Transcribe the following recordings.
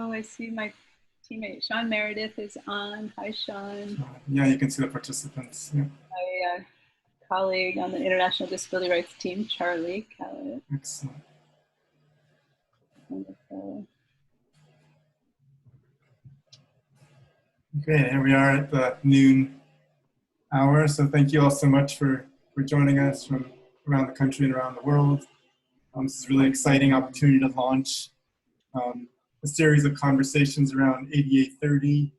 Oh, I see my teammate Sean Meredith is on. Hi, Sean. Yeah, you can see the participants. Yeah. My colleague on the International Disability Rights team, Charlie Callett. Excellent. Wonderful. Okay, here we are at the noon hour. So thank you all so much for joining us from around the country and around the world. This is a really exciting opportunity to launch a series of conversations around ADA 30,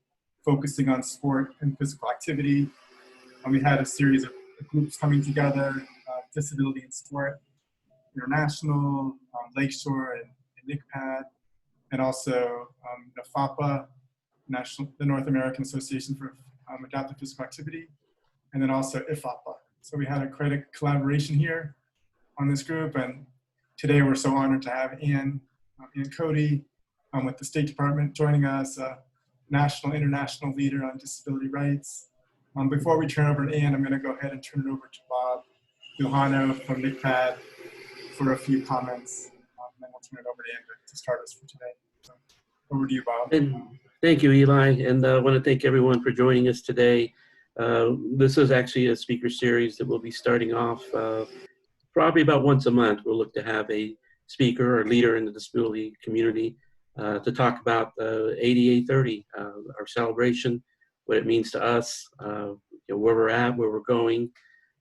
focusing on sport and physical activity. We had a series of groups coming together, Disability in Sport International, Lakeshore and NCHPAD, and also FAPA, the North American Association for Adaptive Physical Activity, and then also IFAPA. So we had quite a collaboration here on this group, and today we're so honored to have Ann Cody with the State Department joining us, national, international leader on disability rights. Before we turn over to Ann, I'm going to go ahead and turn it over to Bob Johano from NCHPAD for a few comments, and then we'll turn it over to Ann to start us for today. So over to you, Bob. And thank you, Eli, and I want to thank everyone for joining us today. This is actually a speaker series that we'll be starting off probably about once a month. We'll look to have a speaker or leader in the disability community to talk about ADA 30, our celebration, what it means to us, where we're at, where we're going.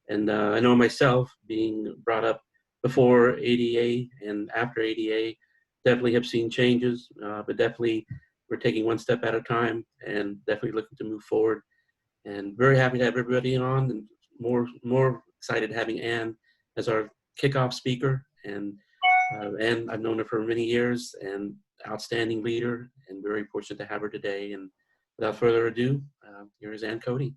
And I know myself, being brought up before ADA and after ADA, definitely have seen changes, but definitely we're taking one step at a time and definitely looking to move forward. And very happy to have everybody on, and more excited having Ann as our kickoff speaker. And Ann, I've known her for many years, and outstanding leader, and very fortunate to have her today. And without further ado, here is Ann Cody.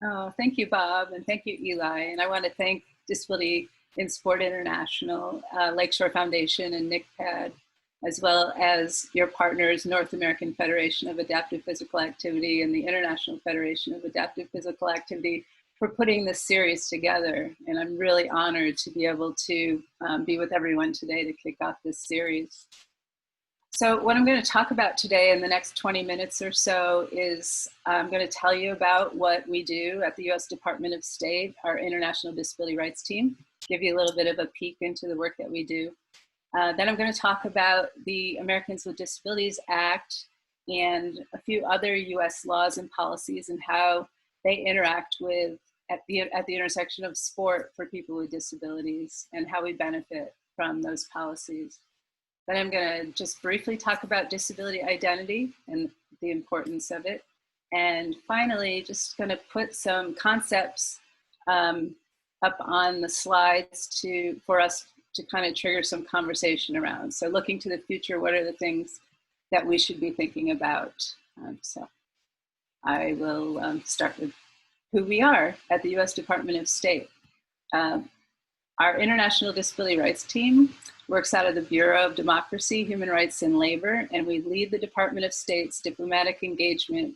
Oh, thank you, Bob, and thank you, Eli. And I want to thank Disability in Sport International, Lakeshore Foundation, and NCHPAD, as well as your partners, North American Federation of Adaptive Physical Activity and the International Federation of Adaptive Physical Activity, for putting this series together. And I'm really honored to be able to be with everyone today to kick off this series. So what I'm going to talk about today in the next 20 minutes or so is I'm going to tell you about what we do at the U.S. Department of State, our International Disability Rights team, give you a little bit of a peek into the work that we do. Then I'm going to talk about the Americans with Disabilities Act and a few other U.S. laws and policies and how they interact with at the intersection of sport for people with disabilities and how we benefit from those policies. Then I'm going to just briefly talk about disability identity and the importance of it. And finally, just going to put some concepts up on the slides for us to kind of trigger some conversation around. So looking to the future, what are the things that we should be thinking about? So I will start with who we are at the U.S. Department of State. Our International Disability Rights team works out of the Bureau of Democracy, Human Rights, and Labor, and we lead the Department of State's diplomatic engagement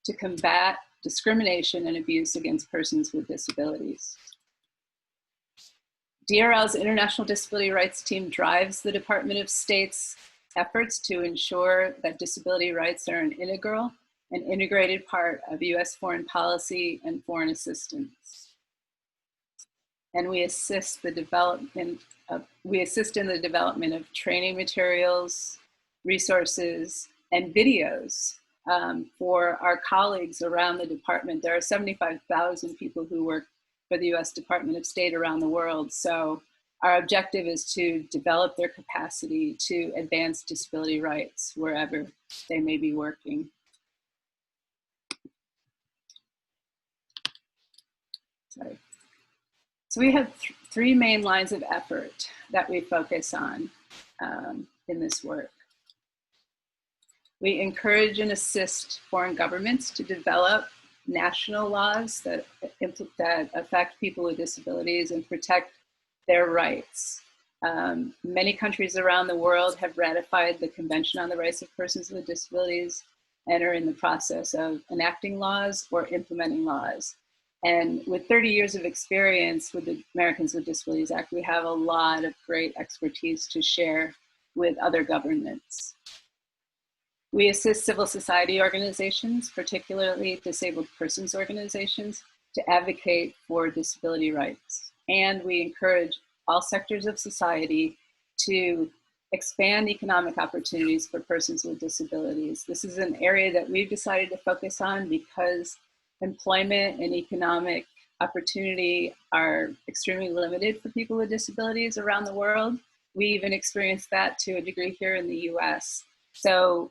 to combat discrimination and abuse against persons with disabilities. DRL's International Disability Rights team drives the Department of State's efforts to ensure that disability rights are an integral and integrated part of U.S. foreign policy and foreign assistance. And we assist in the development of training materials, resources, and videos for our colleagues around the department. There are 75,000 people who work for the U.S. Department of State around the world. So our objective is to develop their capacity to advance disability rights wherever they may be working. Sorry. So we have three main lines of effort that we focus on in this work. We encourage and assist foreign governments to develop national laws that affect people with disabilities and protect their rights. Many countries around the world have ratified the Convention on the Rights of Persons with Disabilities and are in the process of enacting laws or implementing laws. And with 30 years of experience with the Americans with Disabilities Act, we have a lot of great expertise to share with other governments. We assist civil society organizations, particularly disabled persons organizations, to advocate for disability rights. And we encourage all sectors of society to expand economic opportunities for persons with disabilities. This is an area that we've decided to focus on because employment and economic opportunity are extremely limited for people with disabilities around the world. We even experienced that to a degree here in the US. So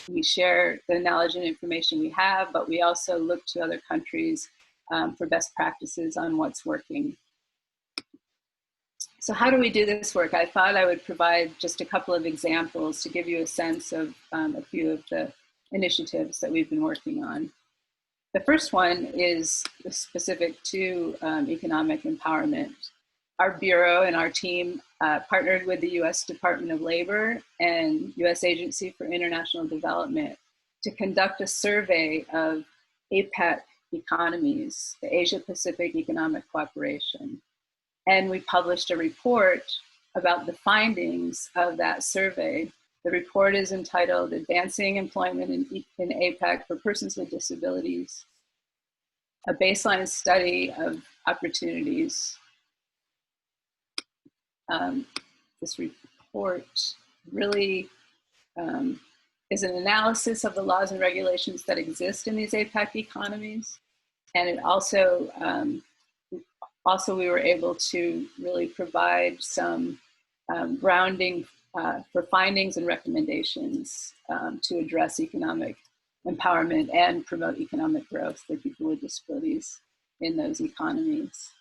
we share the knowledge and information we have, but we also look to other countries for best practices on what's working. So how do we do this work? I thought I would provide just a couple of examples to give you a sense of a few of the initiatives that we've been working on. The first one is specific to economic empowerment. Our Bureau and our team partnered with the US Department of Labor and US Agency for International Development to conduct a survey of APEC economies, the Asia Pacific Economic Cooperation. And we published a report about the findings of that survey. The report is entitled Advancing Employment in APEC for Persons with Disabilities, a baseline study of opportunities. This report really is an analysis of the laws and regulations that exist in these APEC economies. And it also, we were able to really provide some grounding for findings and recommendations to address economic empowerment and promote economic growth for people with disabilities in those economies.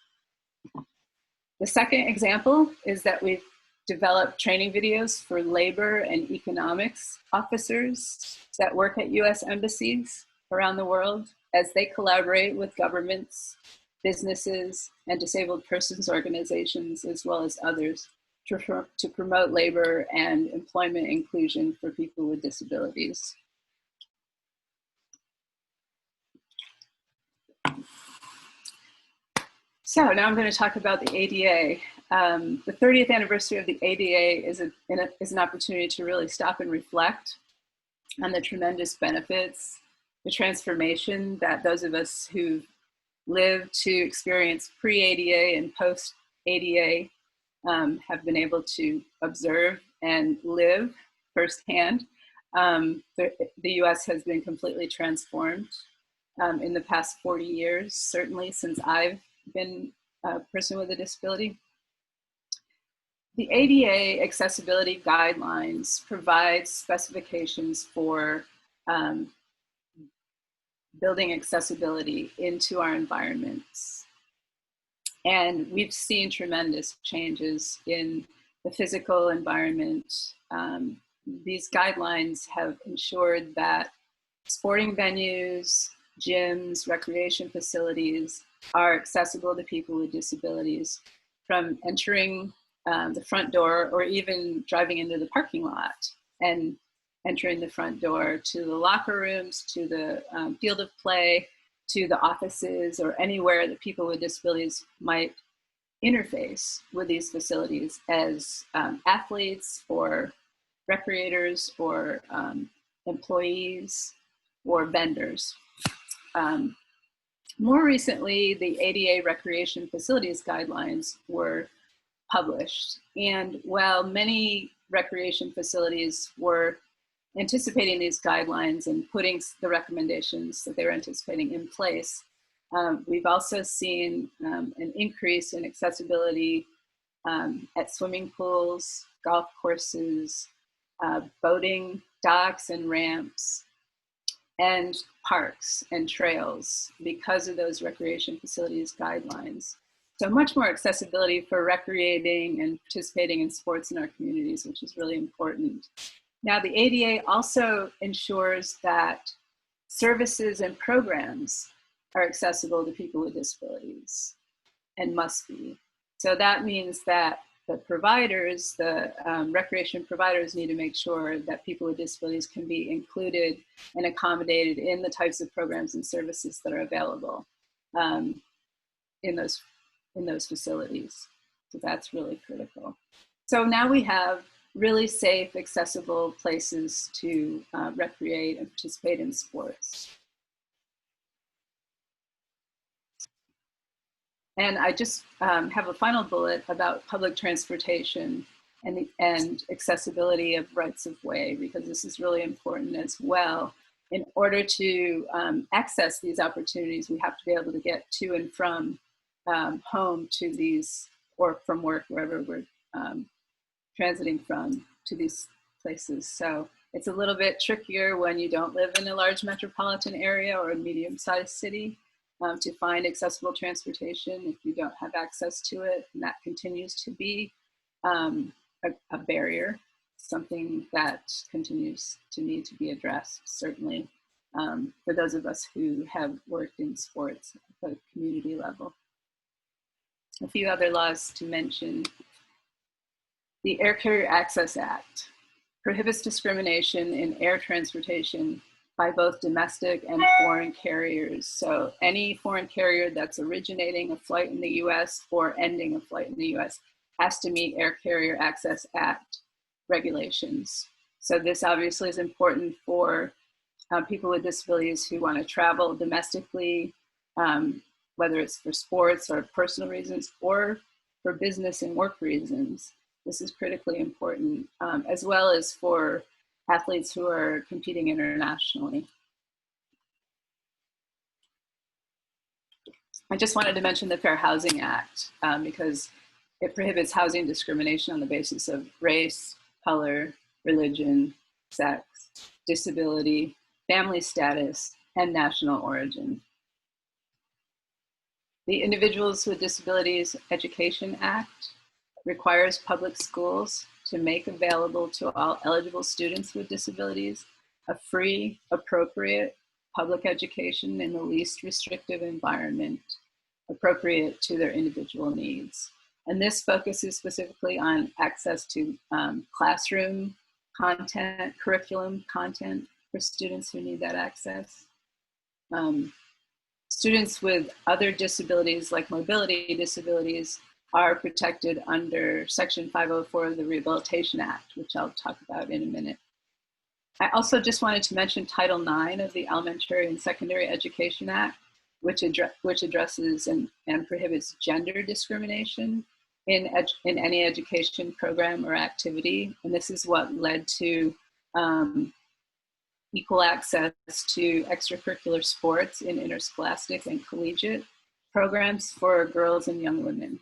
The second example is that we've developed training videos for labor and economics officers that work at US embassies around the world as they collaborate with governments, businesses, and disabled persons organizations, as well as others, to promote labor and employment inclusion for people with disabilities. So now I'm going to talk about the ADA. The 30th anniversary of the ADA is an opportunity to really stop and reflect on the tremendous benefits, the transformation that those of us who've lived to experience pre-ADA and post-ADA have been able to observe and live firsthand. The US has been completely transformed in the past 40 years, certainly since I've been a person with a disability. The ADA accessibility guidelines provide specifications for building accessibility into our environments. And we've seen tremendous changes in the physical environment. These guidelines have ensured that sporting venues, gyms, recreation facilities are accessible to people with disabilities from entering the front door or even driving into the parking lot and entering the front door to the locker rooms, to the field of play, to the offices, or anywhere that people with disabilities might interface with these facilities as athletes or recreators or employees or vendors. More recently, the ADA Recreation Facilities Guidelines were published. And while many recreation facilities were anticipating these guidelines and putting the recommendations that they were anticipating in place, we've also seen an increase in accessibility at swimming pools, golf courses, boating docks and ramps, and parks and trails because of those recreation facilities guidelines. So much more accessibility for recreating and participating in sports in our communities, which is really important. Now, the ADA also ensures that services and programs are accessible to people with disabilities and must be. So that means that the providers, the recreation providers, need to make sure that people with disabilities can be included and accommodated in the types of programs and services that are available in those facilities. So that's really critical. So now we have really safe, accessible places to recreate and participate in sports. And I just have a final bullet about public transportation and accessibility of rights of way, because this is really important as well. In order to access these opportunities, we have to be able to get to and from home to these, or from work, wherever we're transiting from, to these places. So it's a little bit trickier when you don't live in a large metropolitan area or a medium-sized city to find accessible transportation if you don't have access to it. And that continues to be a barrier, something that continues to need to be addressed, certainly for those of us who have worked in sports at the community level. A few other laws to mention. The Air Carrier Access Act prohibits discrimination in air transportation by both domestic and foreign carriers. So any foreign carrier that's originating a flight in the US or ending a flight in the US has to meet Air Carrier Access Act regulations. So this obviously is important for people with disabilities who want to travel domestically, whether it's for sports or personal reasons or for business and work reasons. This is critically important, as well as for athletes who are competing internationally. I just wanted to mention the Fair Housing Act because it prohibits housing discrimination on the basis of race, color, religion, sex, disability, family status, and national origin. The Individuals with Disabilities Education Act requires public schools to make available to all eligible students with disabilities a free, appropriate public education in the least restrictive environment appropriate to their individual needs. And this focuses specifically on access to classroom content, curriculum content for students who need that access. Students with other disabilities like mobility disabilities are protected under Section 504 of the Rehabilitation Act, which I'll talk about in a minute. I also just wanted to mention Title IX of the Elementary and Secondary Education Act, which addresses and prohibits gender discrimination in any education program or activity. And this is what led to equal access to extracurricular sports in interscholastic and collegiate programs for girls and young women.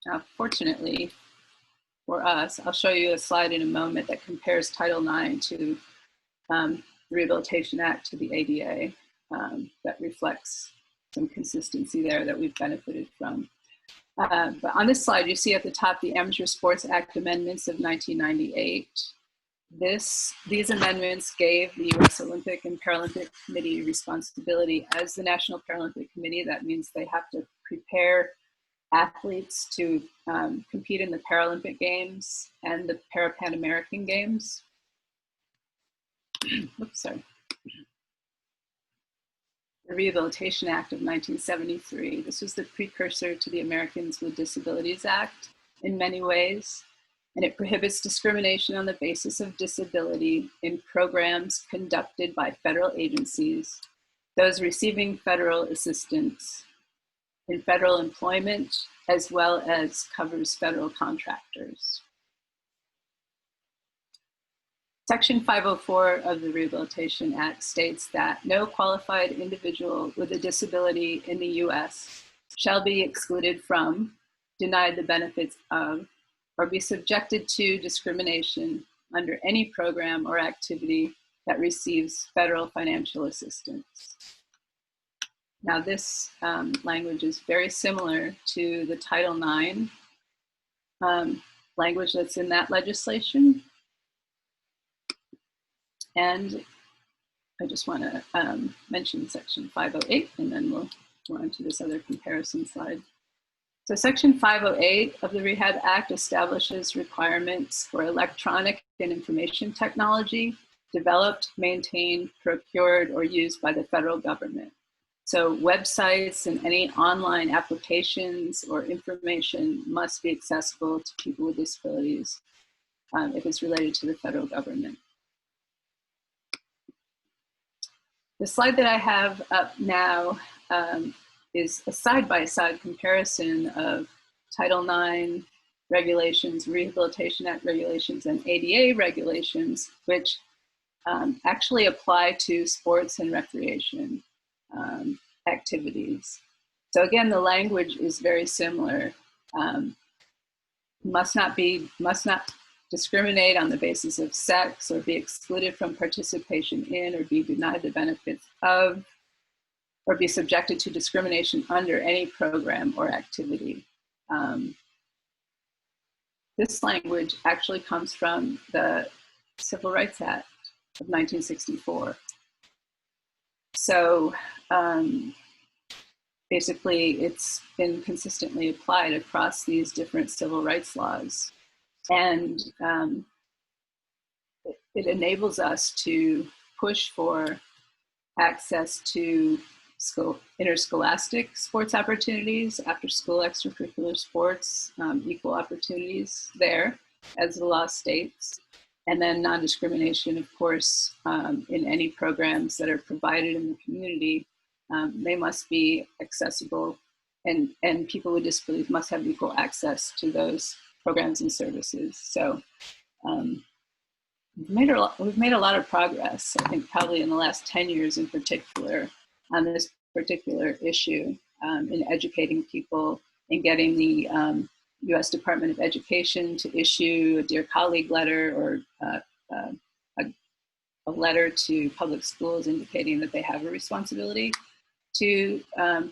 Now, fortunately for us, I'll show you a slide in a moment that compares Title IX to the Rehabilitation Act to the ADA that reflects some consistency there that we've benefited from. But on this slide, you see at the top the Amateur Sports Act amendments of 1998. These amendments gave the U.S. Olympic and Paralympic Committee responsibility as the National Paralympic Committee. That means they have to prepare athletes to compete in the Paralympic Games and the Para-Pan American Games. Oops, sorry. The Rehabilitation Act of 1973. This was the precursor to the Americans with Disabilities Act in many ways, and it prohibits discrimination on the basis of disability in programs conducted by federal agencies, those receiving federal assistance, in federal employment, as well as covers federal contractors. Section 504 of the Rehabilitation Act states that no qualified individual with a disability in the U.S. shall be excluded from, denied the benefits of, or be subjected to discrimination under any program or activity that receives federal financial assistance. Now this language is very similar to the Title IX language that's in that legislation. And I just want to mention Section 508, and then we'll go on to this other comparison slide. So Section 508 of the Rehab Act establishes requirements for electronic and information technology developed, maintained, procured, or used by the federal government. So websites and any online applications or information must be accessible to people with disabilities if it's related to the federal government. The slide that I have up now is a side-by-side comparison of Title IX regulations, Rehabilitation Act regulations, and ADA regulations, which actually apply to sports and recreation activities. So again, the language is very similar. Must not discriminate on the basis of sex or be excluded from participation in or be denied the benefits of or be subjected to discrimination under any program or activity. This language actually comes from the Civil Rights Act of 1964. So basically it's been consistently applied across these different civil rights laws. And it enables us to push for access to interscholastic sports opportunities, after school extracurricular sports, equal opportunities there, as the law states. And then non-discrimination, of course, in any programs that are provided in the community, they must be accessible, and people with disabilities must have equal access to those programs and services. So we've made a lot of progress, I think probably in the last 10 years in particular, on this particular issue, in educating people and getting the U.S. Department of Education to issue a Dear Colleague letter or a letter to public schools indicating that they have a responsibility to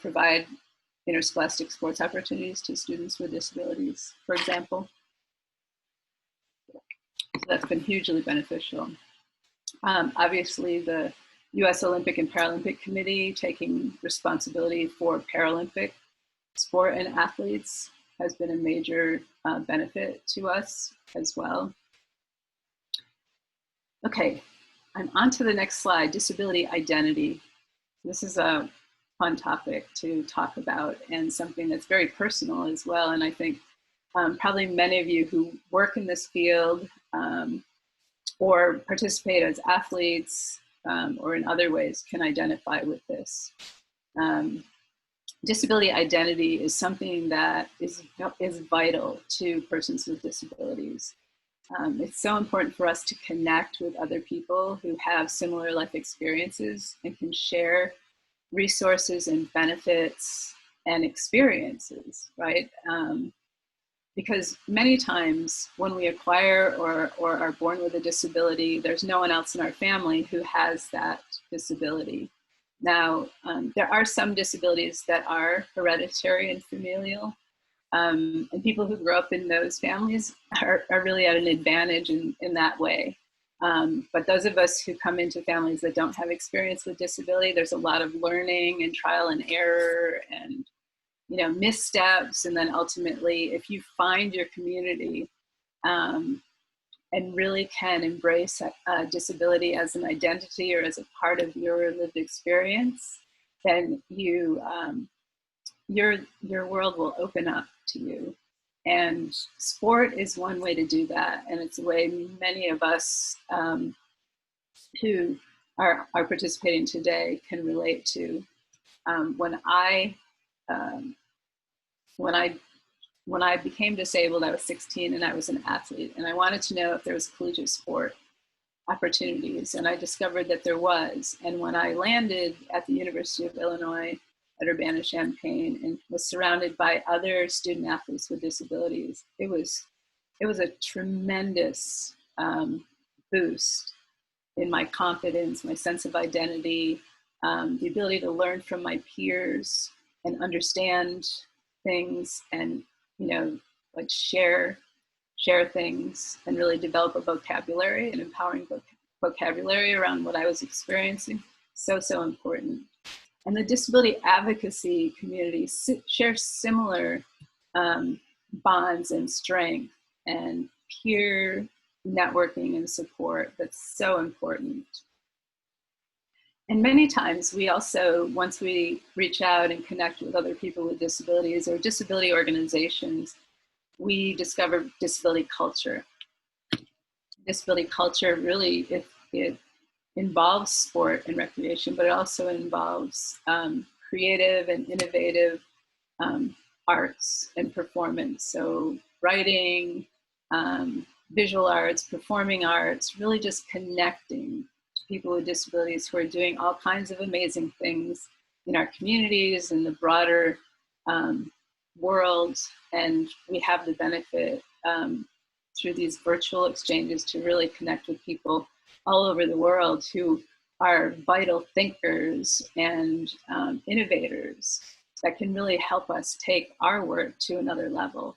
provide interscholastic sports opportunities to students with disabilities, for example. So that's been hugely beneficial. Obviously, the U.S. Olympic and Paralympic Committee taking responsibility for Paralympic sport and athletes has been a major benefit to us as well. Okay, I'm on to the next slide, disability identity. This is a fun topic to talk about and something that's very personal as well. And I think probably many of you who work in this field or participate as athletes or in other ways can identify with this. Disability identity is something that is vital to persons with disabilities. It's so important for us to connect with other people who have similar life experiences and can share resources and benefits and experiences, right? Because many times when we acquire or are born with a disability, there's no one else in our family who has that disability. Now, there are some disabilities that are hereditary and familial, and people who grow up in those families are really at an advantage in that way. But those of us who come into families that don't have experience with disability, there's a lot of learning and trial and error and missteps. And then ultimately, if you find your community and really can embrace disability as an identity or as a part of your lived experience, then your world will open up to you. And sport is one way to do that. And it's a way many of us who are participating today can relate to. When I became disabled, I was 16 and I was an athlete, and I wanted to know if there was collegiate sport opportunities, and I discovered that there was. And when I landed at the University of Illinois at Urbana-Champaign and was surrounded by other student athletes with disabilities, it was a tremendous boost in my confidence, my sense of identity, the ability to learn from my peers and understand things and share things and really develop a vocabulary, an empowering vocabulary around what I was experiencing. So important. And the disability advocacy community shares similar bonds and strength and peer networking and support that's so important. And many times we also, once we reach out and connect with other people with disabilities or disability organizations, we discover disability culture. Disability culture really, it involves sport and recreation, but it also involves creative and innovative arts and performance. So writing, visual arts, performing arts, really just connecting to people with disabilities who are doing all kinds of amazing things in our communities and the broader world. And we have the benefit through these virtual exchanges to really connect with people all over the world who are vital thinkers and innovators that can really help us take our work to another level.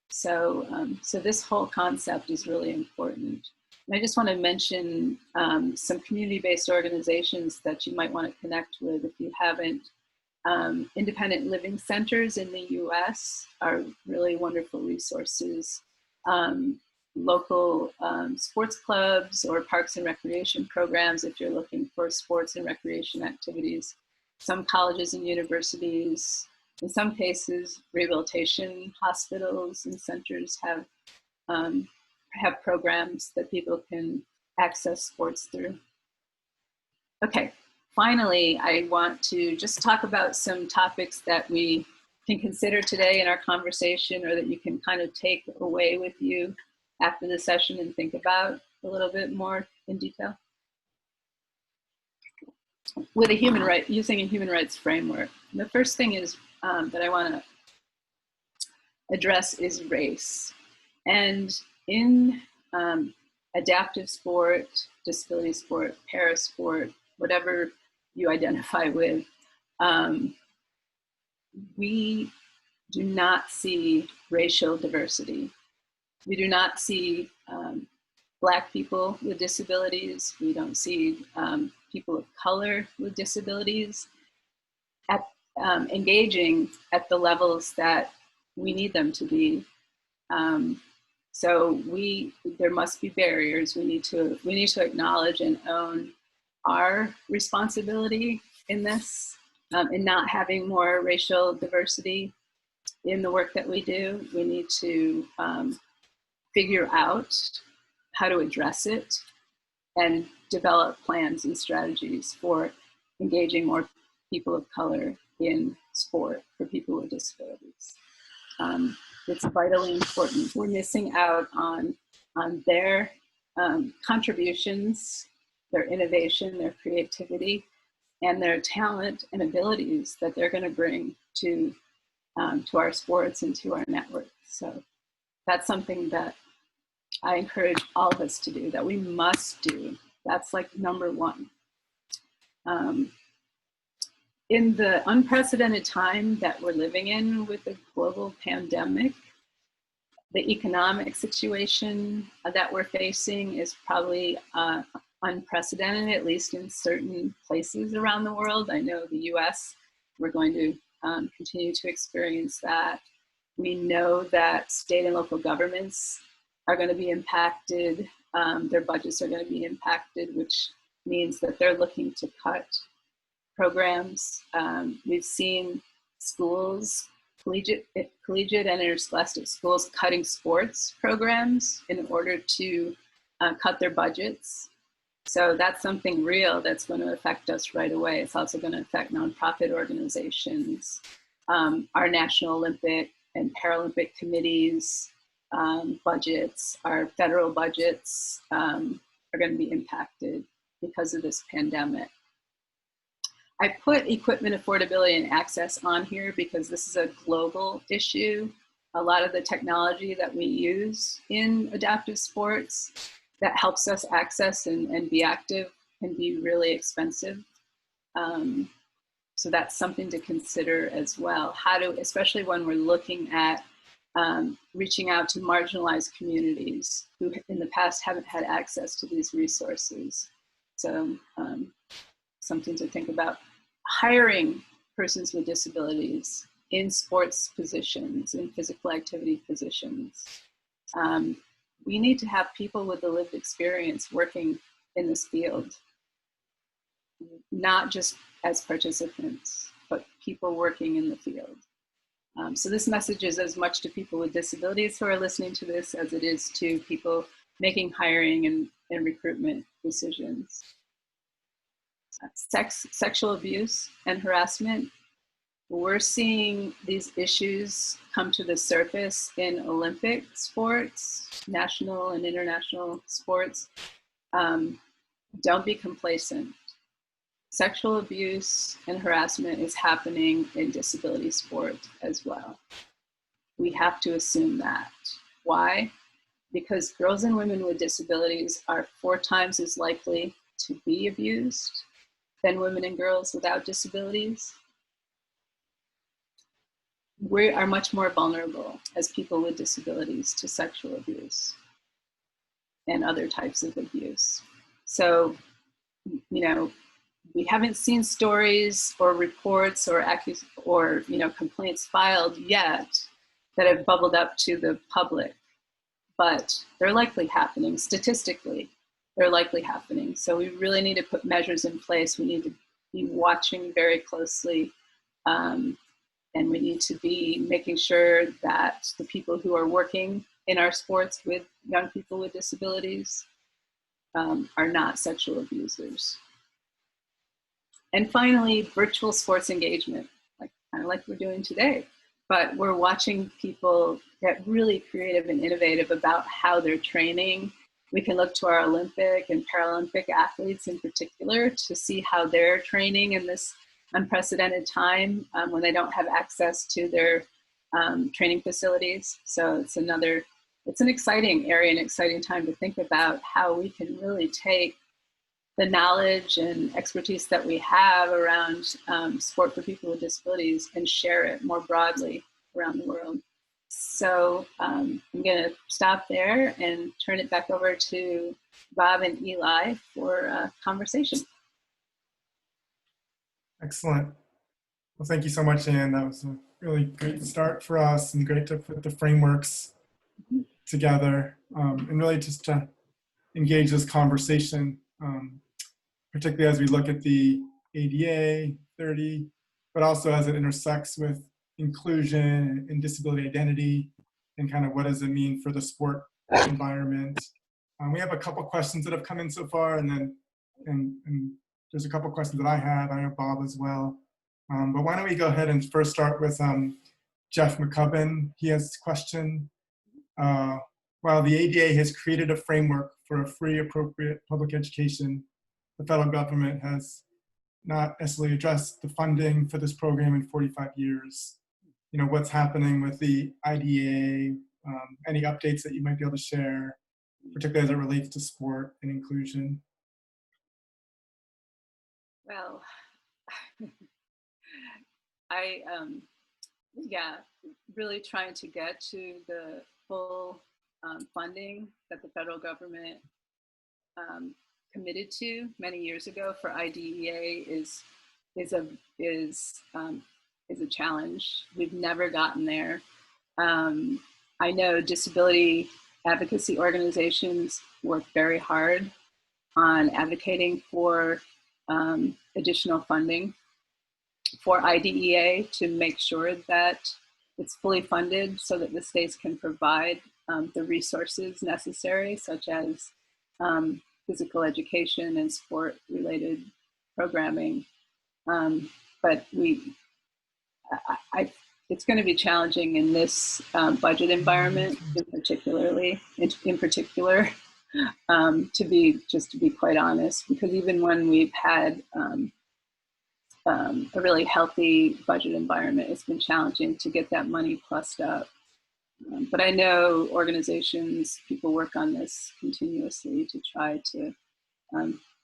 So, so this whole concept is really important. And I just want to mention some community-based organizations that you might want to connect with if you haven't. Independent living centers in the US are really wonderful resources. Local sports clubs or parks and recreation programs if you're looking for sports and recreation activities. Some colleges and universities, in some cases, rehabilitation hospitals and centers have programs that people can access sports through. Okay, finally, I want to just talk about some topics that we can consider today in our conversation, or that you can kind of take away with you after the session and think about a little bit more in detail. With using a human rights framework. The first thing is that I want to address is race. And in adaptive sport, disability sport, para sport, whatever you identify with, we do not see racial diversity. We do not see Black people with disabilities. We don't see people of color with disabilities engaging at the levels that we need them to be. So there must be barriers. We need to acknowledge and own our responsibility in this, in not having more racial diversity in the work that we do. We need to figure out how to address it and develop plans and strategies for engaging more people of color in sport for people with disabilities. It's vitally important. We're missing out on their contributions, their innovation, their creativity, and their talent and abilities that they're going to bring to our sports and to our network. So that's something that I encourage all of us to do, that we must do. That's like number one. In the unprecedented time that we're living in with the global pandemic, the economic situation that we're facing is probably unprecedented, at least in certain places around the world. I know the US, we're going to continue to experience that. We know that state and local governments are going to be impacted. Their budgets are going to be impacted, which means that they're looking to cut programs. We've seen schools, collegiate and interscholastic schools cutting sports programs in order to cut their budgets. So that's something real that's going to affect us right away. It's also going to affect nonprofit organizations. Our National Olympic and Paralympic committees, budgets, our federal budgets are going to be impacted because of this pandemic. I put equipment affordability and access on here because this is a global issue. A lot of the technology that we use in adaptive sports that helps us access and be active can be really expensive. So that's something to consider as well. Especially when we're looking at reaching out to marginalized communities who in the past haven't had access to these resources. So something to think about. Hiring persons with disabilities in sports positions, in physical activity positions. We need to have people with the lived experience working in this field. not just as participants, but people working in the field. So this message is as much to people with disabilities who are listening to this as it is to people making hiring and recruitment decisions. Sexual abuse and harassment. We're seeing these issues come to the surface in Olympic sports, national and international sports. Don't be complacent. Sexual abuse and harassment is happening in disability sport as well. We have to assume that. Why? Because girls and women with disabilities are 4 times as likely to be abused than women and girls without disabilities. We are much more vulnerable as people with disabilities to sexual abuse and other types of abuse. So, we haven't seen stories or reports or complaints filed yet that have bubbled up to the public, but they're likely happening. Statistically, they're likely happening. So we really need to put measures in place. We need to be watching very closely, and we need to be making sure that the people who are working in our sports with young people with disabilities are not sexual abusers. And finally, virtual sports engagement, kind of like we're doing today. But we're watching people get really creative and innovative about how they're training. We can look to our Olympic and Paralympic athletes in particular to see how they're training in this unprecedented time when they don't have access to their training facilities. So it's an exciting area and exciting time to think about how we can really take the knowledge and expertise that we have around sport for people with disabilities and share it more broadly around the world. So I'm going to stop there and turn it back over to Bob and Eli for a conversation. Excellent. Well, thank you so much, Ann. That was a really great start for us and great to put the frameworks together and really just to engage this conversation, particularly as we look at the ADA 30, but also as it intersects with inclusion and disability identity and kind of what does it mean for the sport environment. We have a couple questions that have come in so far, and then and there's a couple questions that I have Bob as well. But why don't we go ahead and first start with Jeff McCubbin. He has a question. While the ADA has created a framework for a free, appropriate public education, the federal government has not necessarily addressed the funding for this program in 45 years. What's happening with the IDA, any updates that you might be able to share, particularly as it relates to sport and inclusion? Well, really trying to get to the full funding that the federal government committed to many years ago for IDEA is a challenge. We've never gotten there. I know disability advocacy organizations work very hard on advocating for additional funding for IDEA to make sure that it's fully funded so that the states can provide the resources necessary, such as physical education and sport-related programming. But it's going to be challenging in this budget environment, in particular, to be quite honest, because even when we've had a really healthy budget environment, it's been challenging to get that money plussed up. But I know organizations, people work on this continuously to try to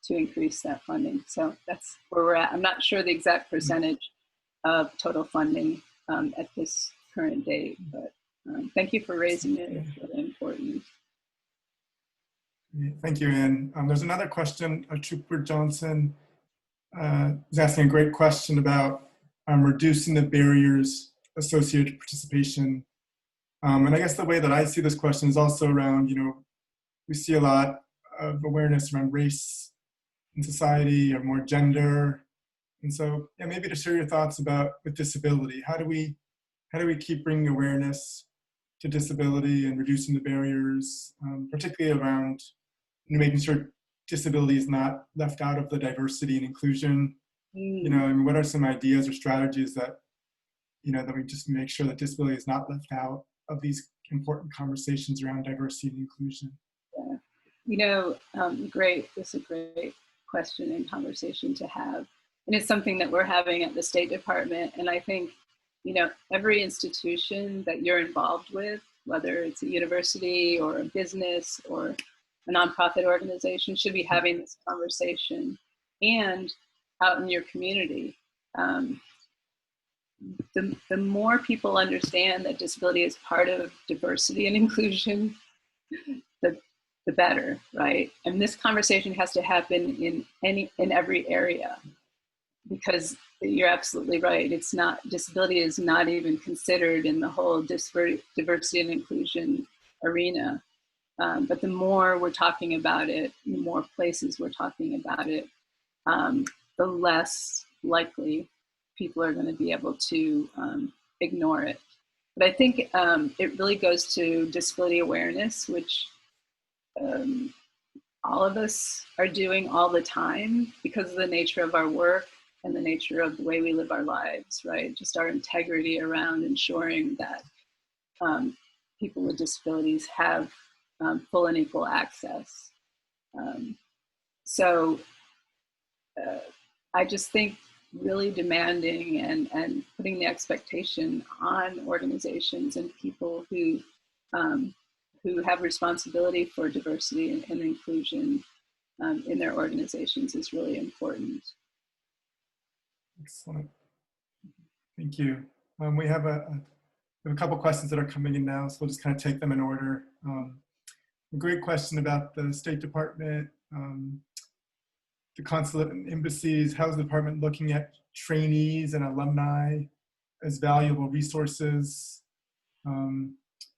increase that funding. So that's where we're at. I'm not sure the exact percentage of total funding at this current date, but thank you for raising it. It's really important. Thank you, Ann. There's another question. Trooper Johnson is asking a great question about reducing the barriers associated with participation. And I guess the way that I see this question is also around, we see a lot of awareness around race in society, or more gender. And so, yeah, maybe to share your thoughts about with disability. How do we keep bringing awareness to disability and reducing the barriers, particularly around making sure disability is not left out of the diversity and inclusion? You know, I mean, what are some ideas or strategies that, you know, that we just make sure that disability is not left out of these important conversations around diversity and inclusion? Yeah. You know, great. This is a great question and conversation to have. And it's something that we're having at the State Department. And I think, you know, every institution that you're involved with, whether it's a university or a business or a nonprofit organization, should be having this conversation. And out in your community, the more people understand that disability is part of diversity and inclusion, the better, right? And this conversation has to happen in every area, because you're absolutely right. It's not, disability is not even considered in the whole diversity and inclusion arena. But the more we're talking about it, the more places we're talking about it, the less likely people are going to be able to ignore it. But I think it really goes to disability awareness, which all of us are doing all the time because of the nature of our work and the nature of the way we live our lives, right? Just our integrity around ensuring that people with disabilities have full and equal access. So I just think really demanding and putting the expectation on organizations and people who have responsibility for diversity and inclusion in their organizations is really important. Excellent. Thank you. We have a couple questions that are coming in now, so we'll just kind of take them in order. A great question about the State Department, the consulate and embassies. How's the department looking at trainees and alumni as valuable resources?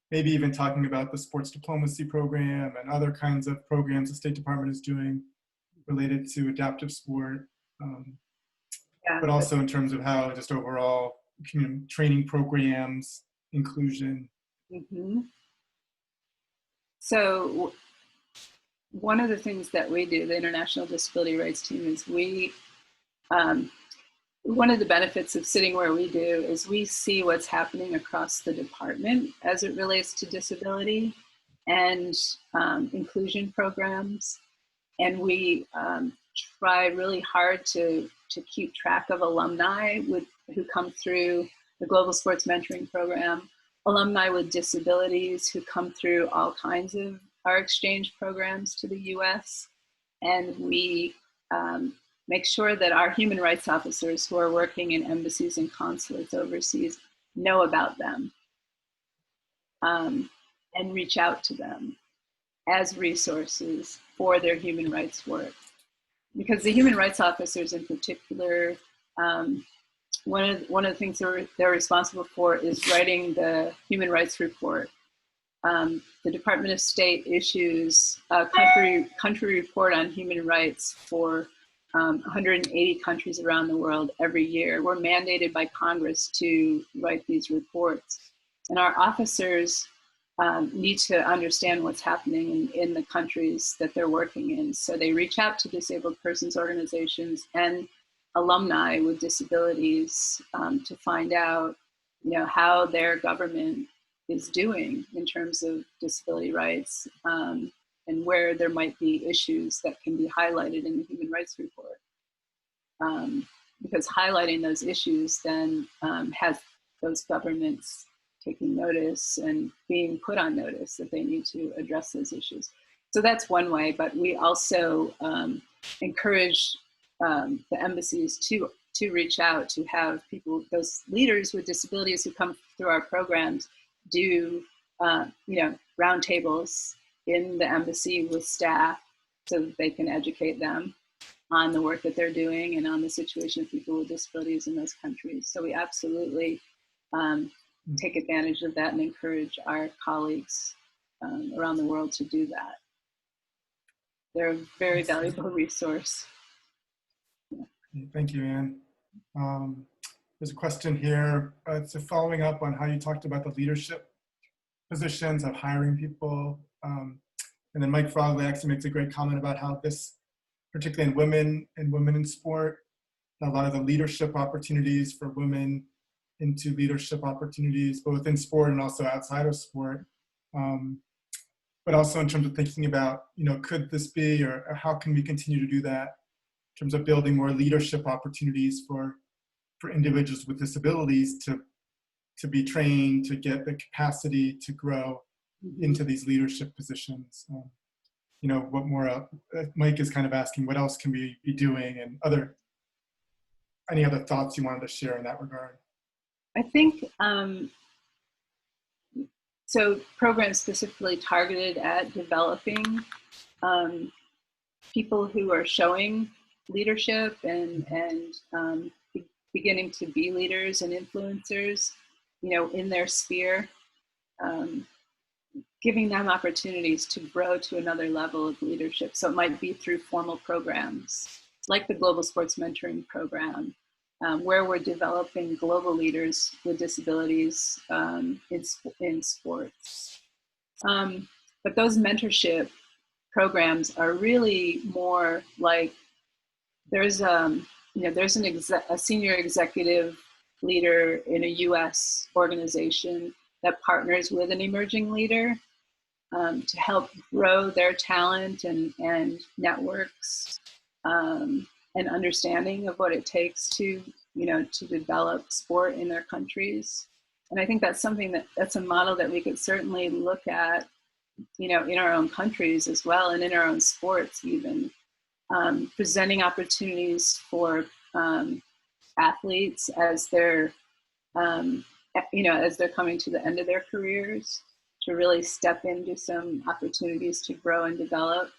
Maybe even talking about the sports diplomacy program and other kinds of programs the State Department is doing related to adaptive sport. But also in terms of how just overall training programs, inclusion. Mm-hmm. So one of the things that we do, the International Disability Rights Team, is one of the benefits of sitting where we do is we see what's happening across the department as it relates to disability and inclusion programs. And we try really hard to keep track of alumni who come through the Global Sports Mentoring Program, alumni with disabilities who come through all kinds of our exchange programs to the US. And we make sure that our human rights officers who are working in embassies and consulates overseas know about them and reach out to them as resources for their human rights work. Because the human rights officers in particular, one of the things they're responsible for is writing the human rights report. The Department of State issues a country report on human rights for 180 countries around the world every year. We're mandated by Congress to write these reports. And our officers need to understand what's happening in the countries that they're working in. So they reach out to disabled persons organizations and alumni with disabilities to find out, how their government is doing in terms of disability rights and where there might be issues that can be highlighted in the human rights report. Because highlighting those issues then has those governments taking notice and being put on notice that they need to address those issues. So that's one way, but we also encourage the embassies to reach out, to have people, those leaders with disabilities who come through our programs, do roundtables in the embassy with staff so that they can educate them on the work that they're doing and on the situation of people with disabilities in those countries. So we absolutely take advantage of that and encourage our colleagues around the world to do that. They're a very valuable resource. Thank you, Ann. There's a question here. It's following up on how you talked about the leadership positions of hiring people. And then Mike Frogley actually makes a great comment about how this, particularly in women in sport, a lot of the leadership opportunities for women into leadership opportunities, both in sport and also outside of sport. But also in terms of thinking about, could this be, or how can we continue to do that in terms of building more leadership opportunities for individuals with disabilities to be trained, to get the capacity to grow into these leadership positions. What more, Mike is kind of asking, what else can we be doing, and any other thoughts you wanted to share in that regard? I think, so programs specifically targeted at developing people who are showing leadership and beginning to be leaders and influencers, in their sphere, giving them opportunities to grow to another level of leadership. So it might be through formal programs like the Global Sports Mentoring Program, where we're developing global leaders with disabilities in sports. But those mentorship programs are really more like there's a senior executive leader in a U.S. organization that partners with an emerging leader to help grow their talent and networks and understanding of what it takes to develop sport in their countries. And I think that's that's a model that we could certainly look at, in our own countries as well, and in our own sports even, presenting opportunities for athletes as they're, as they're coming to the end of their careers, to really step into some opportunities to grow and develop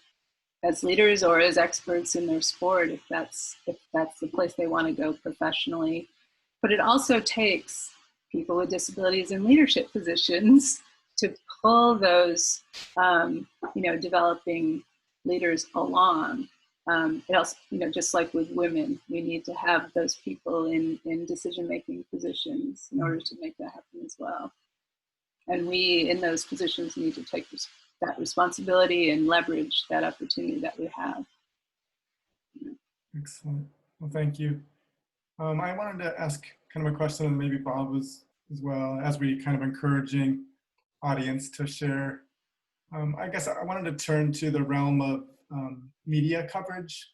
as leaders or as experts in their sport, if that's the place they want to go professionally. But it also takes people with disabilities in leadership positions to pull those, developing leaders along. It also, just like with women, we need to have those people in decision-making positions in order to make that happen as well. And we, in those positions, need to take that responsibility and leverage that opportunity that we have. Excellent. Well, thank you. I wanted to ask kind of a question, and maybe Bob was as well, as we kind of encouraging audience to share. I guess I wanted to turn to the realm of media coverage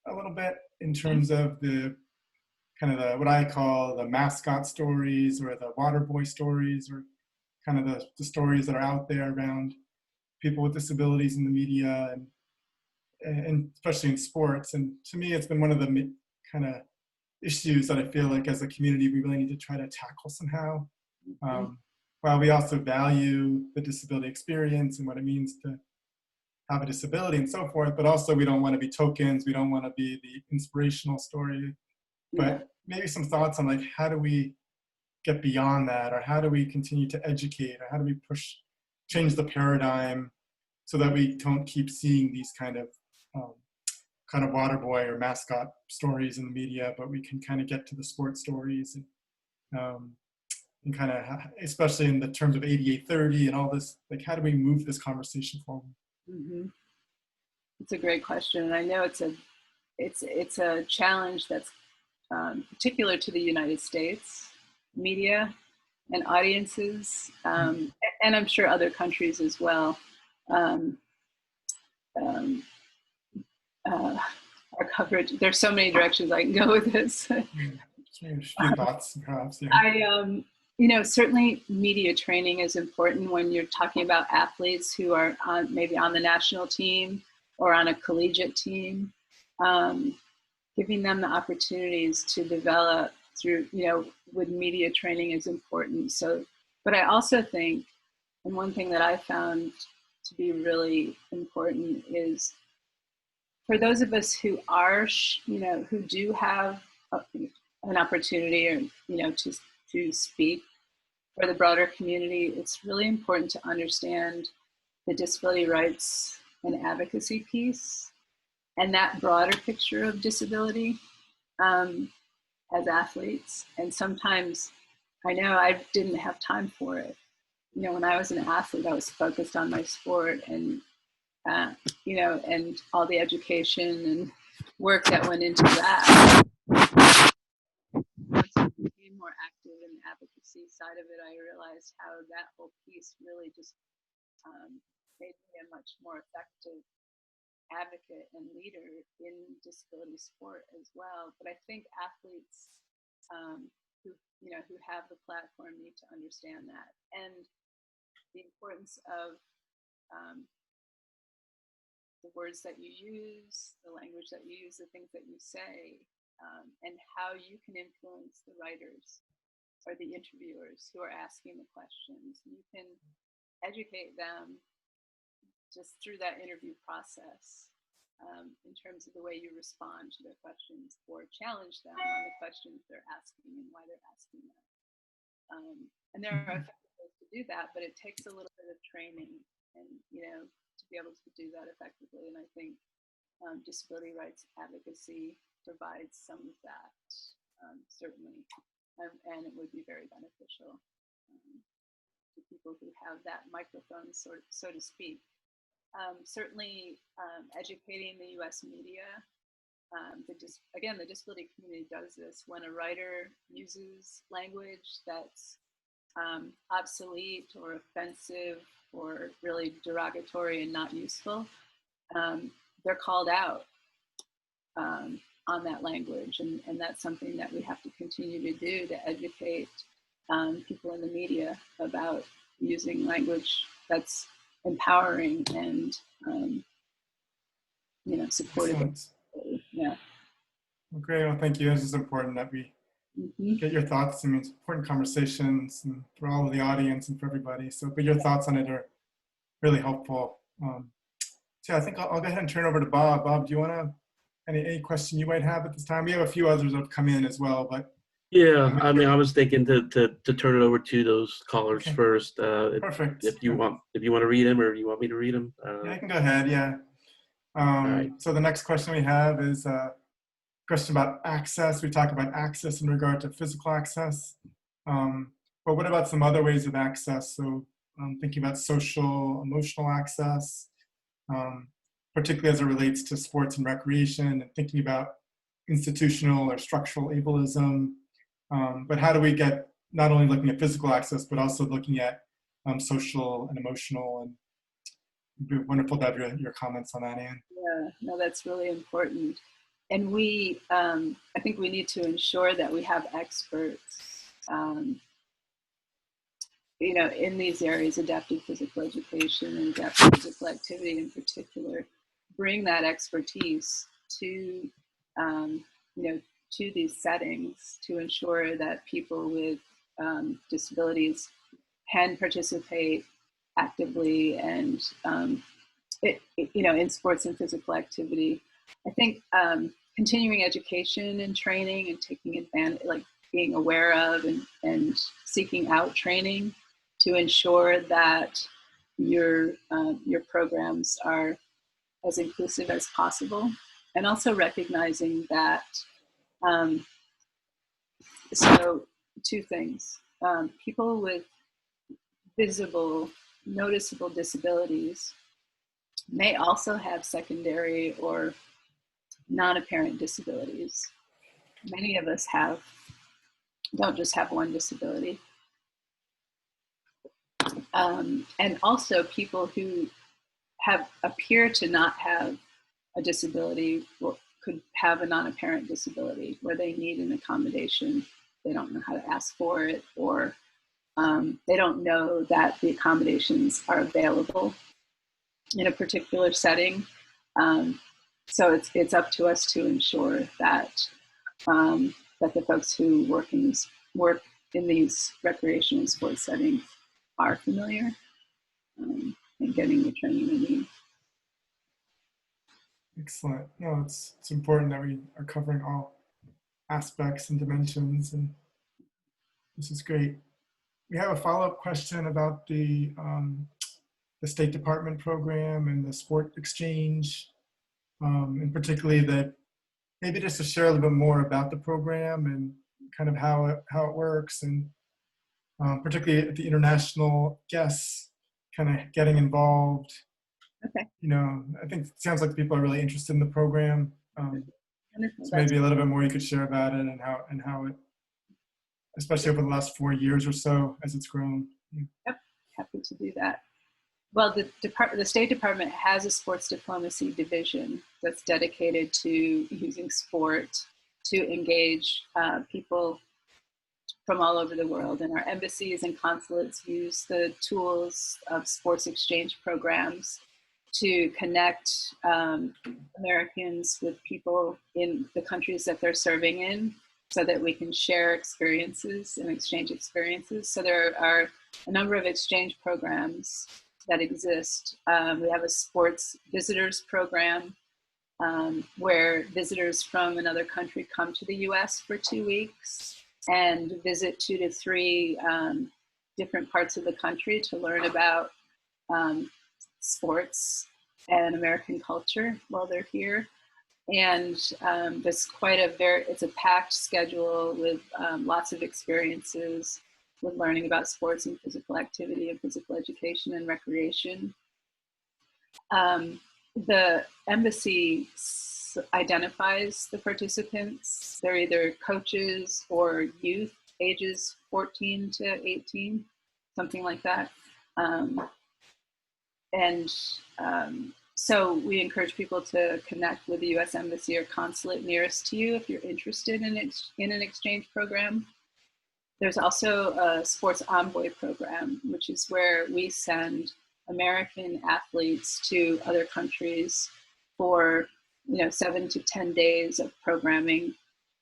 a little bit in terms of the kind of what I call the mascot stories or the water boy stories, or kind of the stories that are out there around people with disabilities in the media and especially in sports. And to me, it's been one of the kind of issues that I feel like as a community we really need to try to tackle somehow. While we also value the disability experience and what it means to have a disability and so forth, but also we don't want to be tokens, we don't want to be the inspirational story. But maybe some thoughts on like, how do we get beyond that, or how do we continue to educate, or how do we change the paradigm so that we don't keep seeing these kind of water boy or mascot stories in the media, but we can kind of get to the sports stories and kind of, especially in the terms of 8830 and all this, like how do we move this conversation forward? Mm-hmm. It's a great question, and I know it's a challenge that's particular to the United States media and audiences, and I'm sure other countries as well. Our coverage, there's so many directions I can go with this. A few thoughts, perhaps. Yeah. Certainly media training is important when you're talking about athletes who are maybe on the national team or on a collegiate team. Giving them the opportunities to develop through, with media training is important. So, but I also think, and one thing that I found to be really important is for those of us who are, who do have an opportunity or, to speak for the broader community, it's really important to understand the disability rights and advocacy piece and that broader picture of disability. as athletes. And sometimes I know I didn't have time for it. You know, when I was an athlete, I was focused on my sport and, you know, and all the education and work that went into that. Once I became more active in the advocacy side of it, I realized how that whole piece really just made me a much more effective advocate and leader in disability sport as well. But I think athletes who have the platform need to understand that, and the importance of the words that you use, the language that you use, the things that you say, and how you can influence the writers or the interviewers who are asking the questions. You can educate them just through that interview process, in terms of the way you respond to their questions, or challenge them on the questions they're asking and why they're asking them. And there are effective ways to do that, but it takes a little bit of training and, you know, to be able to do that effectively. And I think disability rights advocacy provides some of that, certainly, and it would be very beneficial to people who have that microphone, so to speak. Certainly educating the US media. The disability community does this. When a writer uses language that's obsolete or offensive or really derogatory and not useful, they're called out on that language. And that's something that we have to continue to do, to educate people in the media about using language that's empowering and supportive. Yeah. Well, great. Well, thank you. It's just important that we get your thoughts. I mean, it's important conversations and for all of the audience and for everybody. So, but your thoughts on it are really helpful. So I think I'll go ahead and turn over to Bob. Bob, do you want to, any question you might have at this time? We have a few others that have come in as well, but. Yeah, I mean, I was thinking to turn it over to those callers first. Perfect. If you want to read them, or you want me to read them. Yeah, I can go ahead. Yeah. Right. So the next question we have is a question about access. We talk about access in regard to physical access, but what about some other ways of access? So thinking about social, emotional access, particularly as it relates to sports and recreation, and thinking about institutional or structural ableism. But how do we get not only looking at physical access, but also looking at social and emotional? And it'd be wonderful to have your comments on that, Ann. Yeah, no, that's really important. And we, I think we need to ensure that we have experts, in these areas, adaptive physical education and adaptive physical activity in particular, bring that expertise to, to these settings to ensure that people with disabilities can participate actively and, in sports and physical activity. I think continuing education and training and taking advantage, like being aware of and seeking out training to ensure that your programs are as inclusive as possible, and also recognizing that. So two things: people with visible, noticeable disabilities may also have secondary or non-apparent disabilities. Many of us don't just have one disability. And also people who appear to not have a disability could have a non-apparent disability where they need an accommodation. They don't know how to ask for it, or they don't know that the accommodations are available in a particular setting. So it's up to us to ensure that that the folks who work in these recreation and sports settings are familiar and getting the training they need. Excellent. No, it's important that we are covering all aspects and dimensions, and this is great. We have a follow-up question about the State Department program and the sport exchange, and particularly the maybe just to share a little bit more about the program and kind of how it works, and particularly the international guests kind of getting involved. Okay. I think it sounds like people are really interested in the program. Wonderful. So maybe a little bit more you could share about it and how it, especially over the last 4 years or so as it's grown. Yep, happy to do that. Well, the State Department has a sports diplomacy division that's dedicated to using sport to engage people from all over the world. And our embassies and consulates use the tools of sports exchange programs to connect Americans with people in the countries that they're serving in, so that we can share experiences and exchange experiences. So there are a number of exchange programs that exist. We have a sports visitors program where visitors from another country come to the US for 2 weeks and visit 2 to 3 different parts of the country to learn about sports and American culture while they're here. And there's it's a packed schedule with lots of experiences with learning about sports and physical activity and physical education and recreation. The embassy identifies the participants. They're either coaches or youth, ages 14 to 18, something like that. So we encourage people to connect with the U.S. Embassy or consulate nearest to you if you're interested in an exchange program. There's also a sports envoy program, which is where we send American athletes to other countries for 7 to 10 days of programming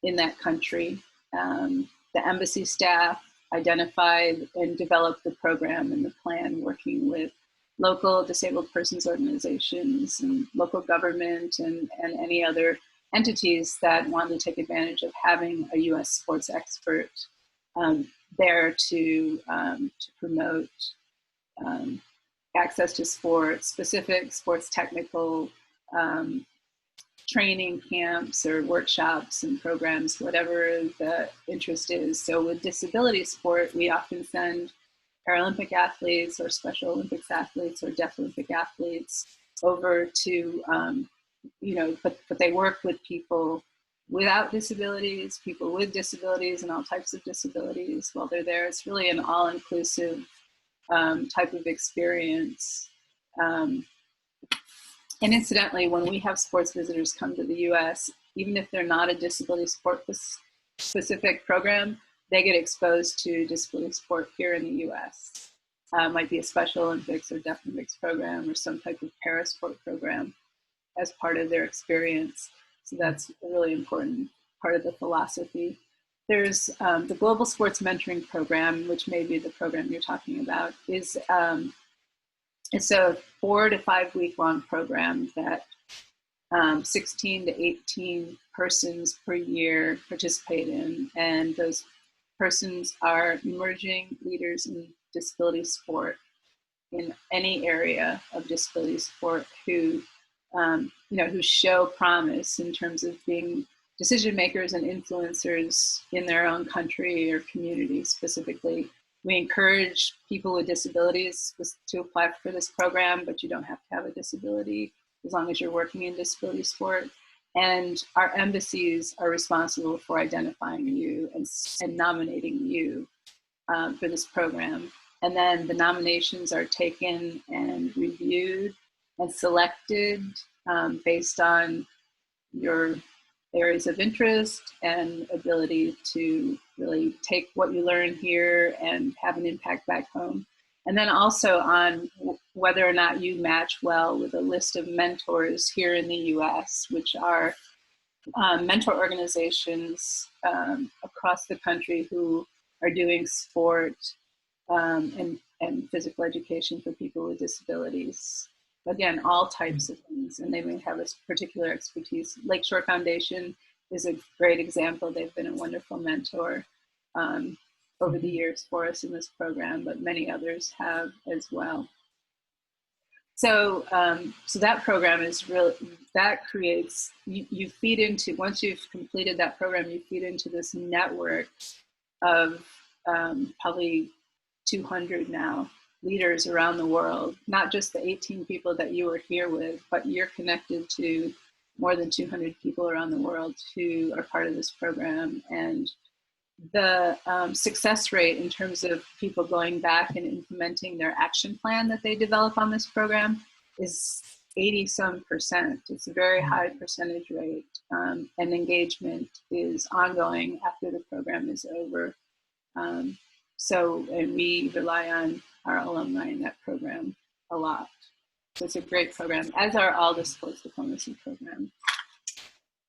in that country. The embassy staff identified and developed the program and the plan, working with local disabled persons organizations and local government and any other entities that want to take advantage of having a U.S. sports expert there to promote access to sports, specific sports technical training camps or workshops and programs, whatever the interest is. So with disability sport, we often send Paralympic athletes or Special Olympics athletes or Deaf Olympic athletes over to, but they work with people without disabilities, people with disabilities, and all types of disabilities while they're there. It's really an all-inclusive type of experience. And incidentally, when we have sports visitors come to the US, even if they're not a disability sport specific program, they get exposed to disability sport here in the US. Might be a Special Olympics or Deaf Olympics program or some type of parasport program as part of their experience. So that's a really important part of the philosophy. There's the Global Sports Mentoring Program, which may be the program you're talking about. It's a 4 to 5 week long program that 16 to 18 persons per year participate in, and those persons are emerging leaders in disability sport in any area of disability sport who show promise in terms of being decision makers and influencers in their own country or community specifically. We encourage people with disabilities to apply for this program, but you don't have to have a disability as long as you're working in disability sport. And our embassies are responsible for identifying you and nominating you for this program. And then the nominations are taken and reviewed and selected based on your areas of interest and ability to really take what you learn here and have an impact back home. And then also on whether or not you match well with a list of mentors here in the US, which are mentor organizations across the country who are doing sport and physical education for people with disabilities. Again, all types of things, and they may have a particular expertise. Lakeshore Foundation is a great example. They've been a wonderful mentor over the years for us in this program, but many others have as well. So that program is really, that creates, you feed into, once you've completed that program, you feed into this network of probably 200 now leaders around the world, not just the 18 people that you were here with, but you're connected to more than 200 people around the world who are part of this program. And the success rate in terms of people going back and implementing their action plan that they develop on this program is 80-some%. It's a very high percentage rate, and engagement is ongoing after the program is over. And we rely on our alumni in that program a lot. So it's a great program, as are all the sports diplomacy programs.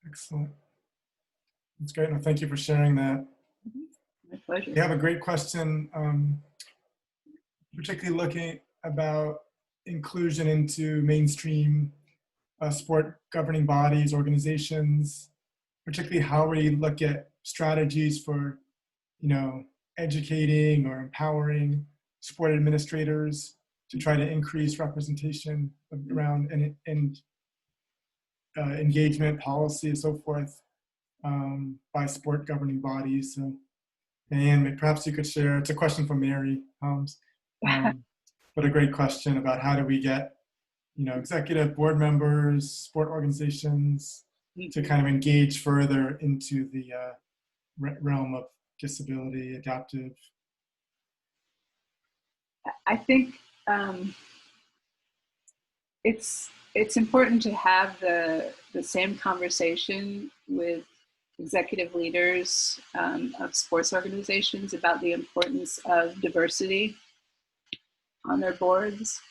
Excellent. That's great. And thank you for sharing that. My pleasure. We have a great question, particularly looking about inclusion into mainstream sport governing bodies, organizations, particularly how we look at strategies for, educating or empowering sport administrators to try to increase representation around and engagement policy and so forth by sport governing bodies. So, and perhaps you could share, it's a question from Mary Holmes, but a great question about how do we get, executive board members, sport organizations to kind of engage further into the realm of disability, adaptive. I think it's important to have the same conversation with executive leaders of sports organizations about the importance of diversity on their boards,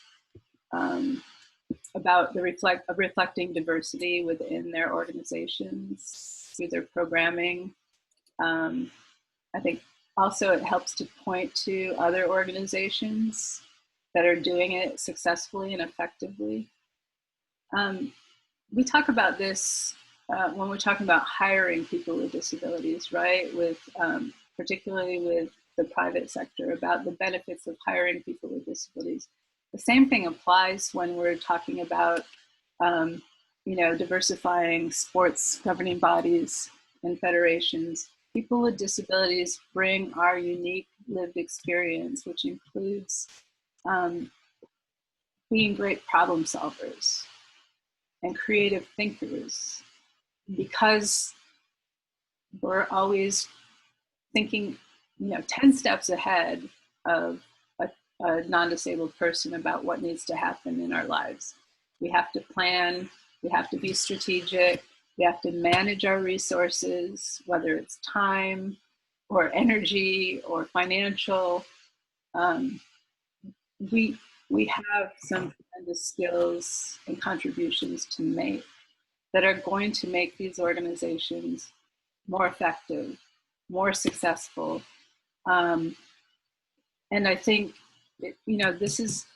about reflecting diversity within their organizations through their programming. I think also it helps to point to other organizations that are doing it successfully and effectively. We talk about this when we're talking about hiring people with disabilities, right? Particularly with the private sector, about the benefits of hiring people with disabilities. The same thing applies when we're talking about, diversifying sports governing bodies and federations. People with disabilities bring our unique lived experience, which includes being great problem solvers and creative thinkers, because we're always thinking, 10 steps ahead of a non-disabled person about what needs to happen in our lives. We have to plan, we have to be strategic, we have to manage our resources, whether it's time or energy or financial. We have some tremendous skills and contributions to make that are going to make these organizations more effective, more successful. And I think, this is,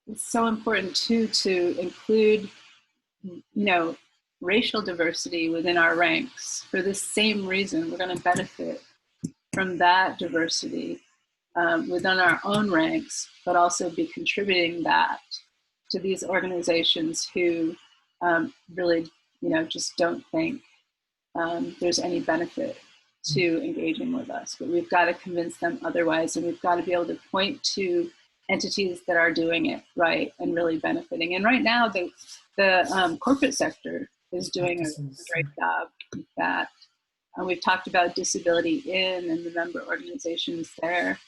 it's so important too, to include, racial diversity within our ranks. For the same reason, we're going to benefit from that diversity within our own ranks, but also be contributing that to these organizations who really, just don't think there's any benefit to engaging with us. But we've got to convince them otherwise, and we've got to be able to point to entities that are doing it right and really benefiting. And right now, the corporate sector is doing a great job with that. We've talked about Disability In and the member organizations there.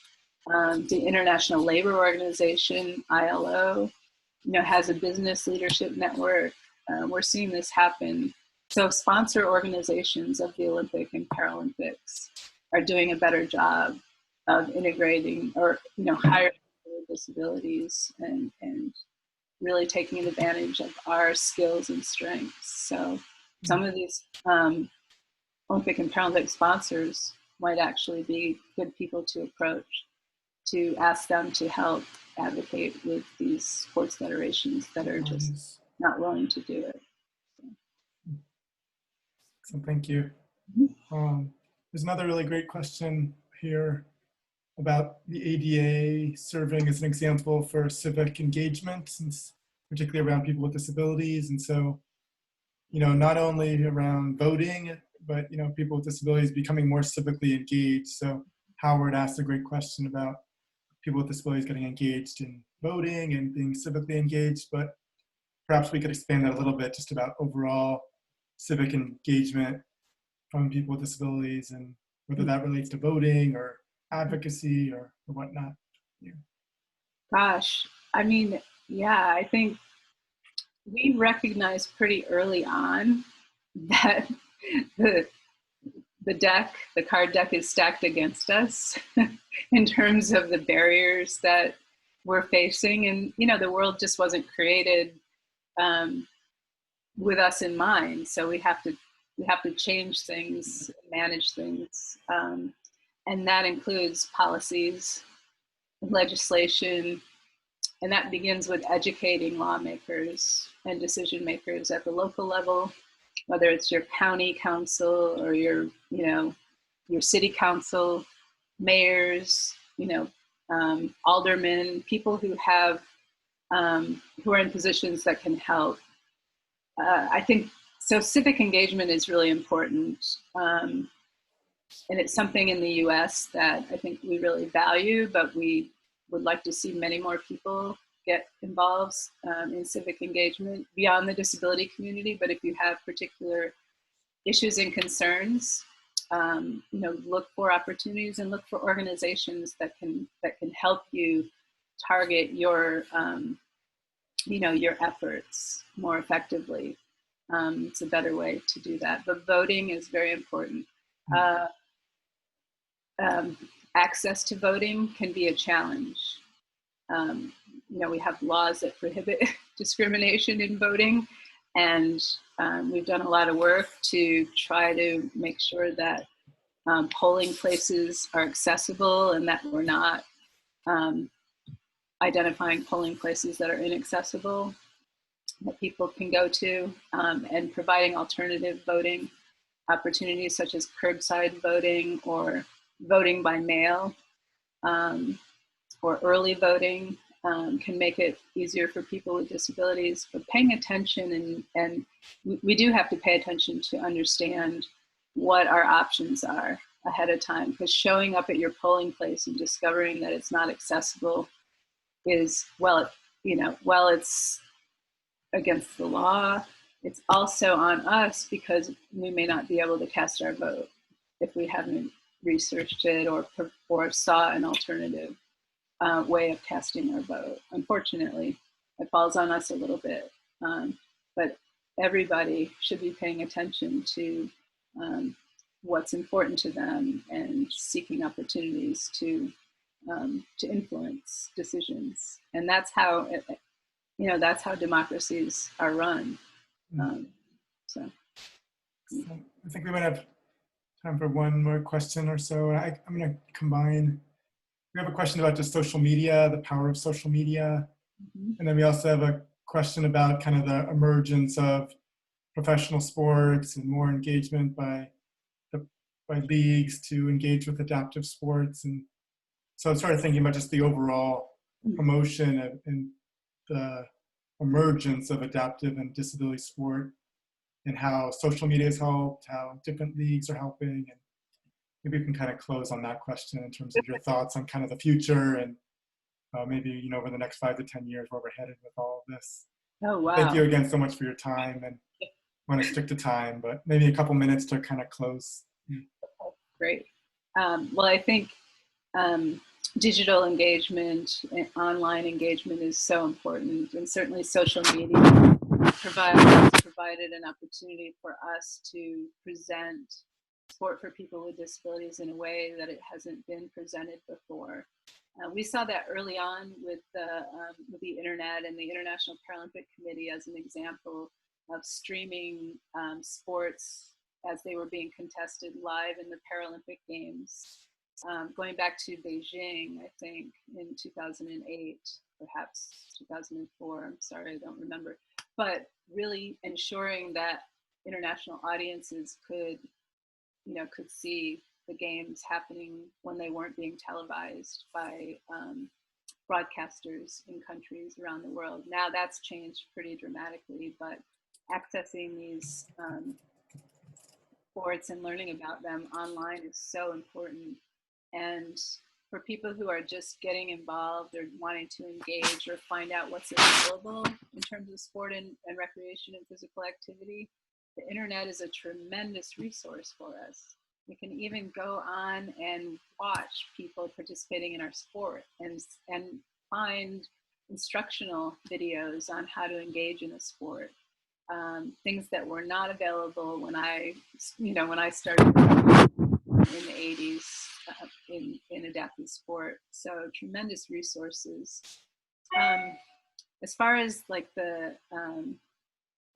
The International Labor Organization, ILO, has a business leadership network. We're seeing this happen. So sponsor organizations of the Olympic and Paralympics are doing a better job of integrating or, hiring people with disabilities and really taking advantage of our skills and strengths. So some of these Olympic and Paralympic sponsors might actually be good people to approach, to ask them to help advocate with these sports federations that are just not willing to do it. So thank you. There's another really great question here about the ADA serving as an example for civic engagement, since particularly around people with disabilities. And so, not only around voting, but, people with disabilities becoming more civically engaged. So Howard asked a great question about people with disabilities getting engaged in voting and being civically engaged, but perhaps we could expand that a little bit just about overall civic engagement from people with disabilities and whether that relates to voting or advocacy or whatnot. Yeah. Gosh, I mean, yeah, I think we recognized pretty early on that the card deck is stacked against us in terms of the barriers that we're facing. And, the world just wasn't created with us in mind. So we have to change things, manage things. And that includes policies, legislation, and that begins with educating lawmakers and decision makers at the local level, whether it's your county council or your city council, mayors, aldermen, people who have who are in positions that can help. I think so. Civic engagement is really important, and it's something in the U.S. that I think we really value, but we would like to see many more people get involved in civic engagement beyond the disability community. But if you have particular issues and concerns, look for opportunities and look for organizations that can help you target your your efforts more effectively. It's a better way to do that. But voting is very important. Access to voting can be a challenge. We have laws that prohibit discrimination in voting, and we've done a lot of work to try to make sure that polling places are accessible and that we're not identifying polling places that are inaccessible that people can go to, and providing alternative voting opportunities such as curbside voting or voting by mail or early voting can make it easier for people with disabilities. But paying attention, and we do have to pay attention to understand what our options are ahead of time, because showing up at your polling place and discovering that it's not accessible is, while it's against the law, it's also on us because we may not be able to cast our vote if we haven't researched it or saw an alternative way of casting our vote. Unfortunately, it falls on us a little bit, but everybody should be paying attention to what's important to them and seeking opportunities to influence decisions. And that's how that's how democracies are run. So I think we might have time for one more question or so. I'm going to combine. We have a question about just social media, the power of social media. And then we also have a question about kind of the emergence of professional sports and more engagement by leagues to engage with adaptive sports. And so I started thinking about just the overall promotion and the emergence of adaptive and disability sport and how social media has helped, how different leagues are helping. And maybe we can kind of close on that question in terms of your thoughts on kind of the future and maybe, over the next 5 to 10 years where we're headed with all of this. Oh, wow. Thank you again so much for your time, and I want to stick to time, but maybe a couple minutes to kind of close. Great. Well, I think digital engagement and online engagement is so important, and certainly social media provided an opportunity for us to present sport for people with disabilities in a way that it hasn't been presented before. We saw that early on with the internet and the International Paralympic Committee as an example of streaming sports as they were being contested live in the Paralympic Games. Going back to Beijing, I think in 2008, perhaps 2004, I'm sorry, I don't remember, but really ensuring that international audiences could see the games happening when they weren't being televised by broadcasters in countries around the world. Now that's changed pretty dramatically, but accessing these sports and learning about them online is so important. And for people who are just getting involved or wanting to engage or find out what's available in terms of sport and recreation and physical activity, the internet is a tremendous resource for us. We can even go on and watch people participating in our sport and find instructional videos on how to engage in a sport. Things that were not available when I started in the 80s in adaptive sport. So tremendous resources. As far as like the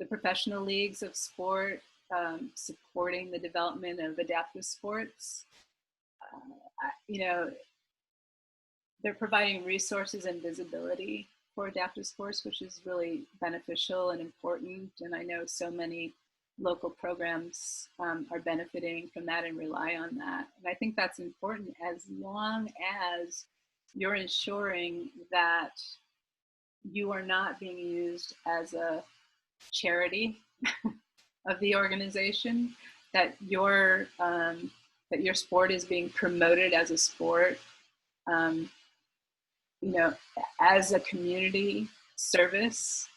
professional leagues of sport supporting the development of adaptive sports, they're providing resources and visibility for adaptive sports, which is really beneficial and important. And I know so many local programs are benefiting from that and rely on that. And I think that's important as long as you're ensuring that you are not being used as a charity of the organization, that your sport is being promoted as a sport, as a community service,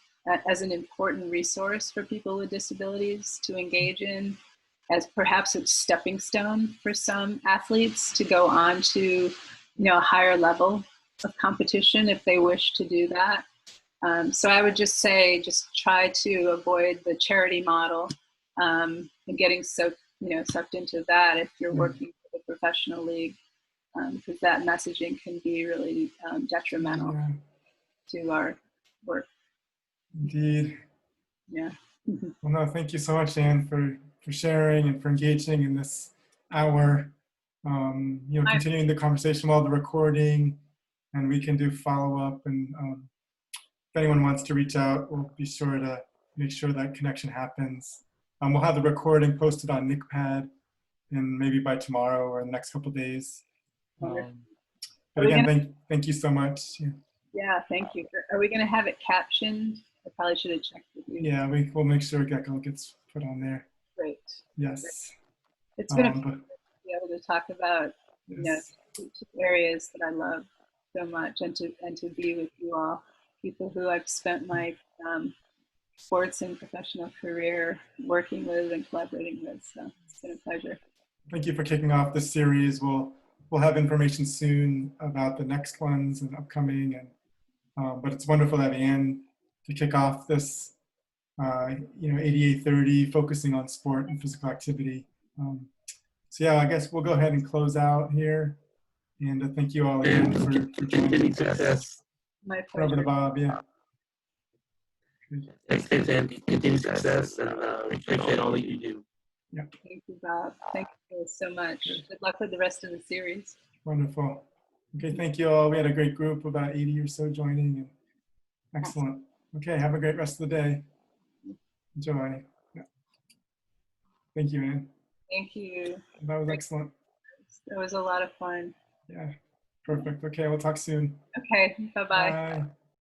as an important resource for people with disabilities to engage in, as perhaps a stepping stone for some athletes to go on to, a higher level of competition if they wish to do that. So I would just say, just try to avoid the charity model and getting sucked into that if you're working for the professional league, because that messaging can be really detrimental to our work. Indeed. Yeah. Well, no, thank you so much, Ann, for sharing and for engaging in this hour. Continuing the conversation while the recording, and we can do follow-up. And if anyone wants to reach out, we'll be sure to make sure that connection happens. We'll have the recording posted on NCHPAD, and maybe by tomorrow or in the next couple of days. But again, thank you so much. Yeah, thank you. Are we going to have it captioned? I probably should have checked with you. Yeah, we'll make sure Gecko gets put on there. Great. Yes. Great. It's been a pleasure to be able to talk about two areas that I love so much, and to be with you all, people who I've spent my sports and professional career working with and collaborating with. So it's been a pleasure. Thank you for kicking off this series. We'll have information soon about the next ones and upcoming, and but it's wonderful to have Ann to kick off this 8830, focusing on sport and physical activity. So yeah, I guess we'll go ahead and close out here, and thank you all again for joining us. My pleasure. Over to Bob. Yeah. Thanks, Ann. Continued success, and we appreciate all that you do. Yeah. Thank you, Bob. Thank you so much. Good luck with the rest of the series. Wonderful. Okay, thank you all. We had a great group, about 80 or so joining. And excellent. Okay, have a great rest of the day. Enjoy. Yeah. Thank you, Ann. Thank you. That was excellent. It was a lot of fun. Yeah, perfect. Okay, we'll talk soon. Okay, bye-bye. Bye.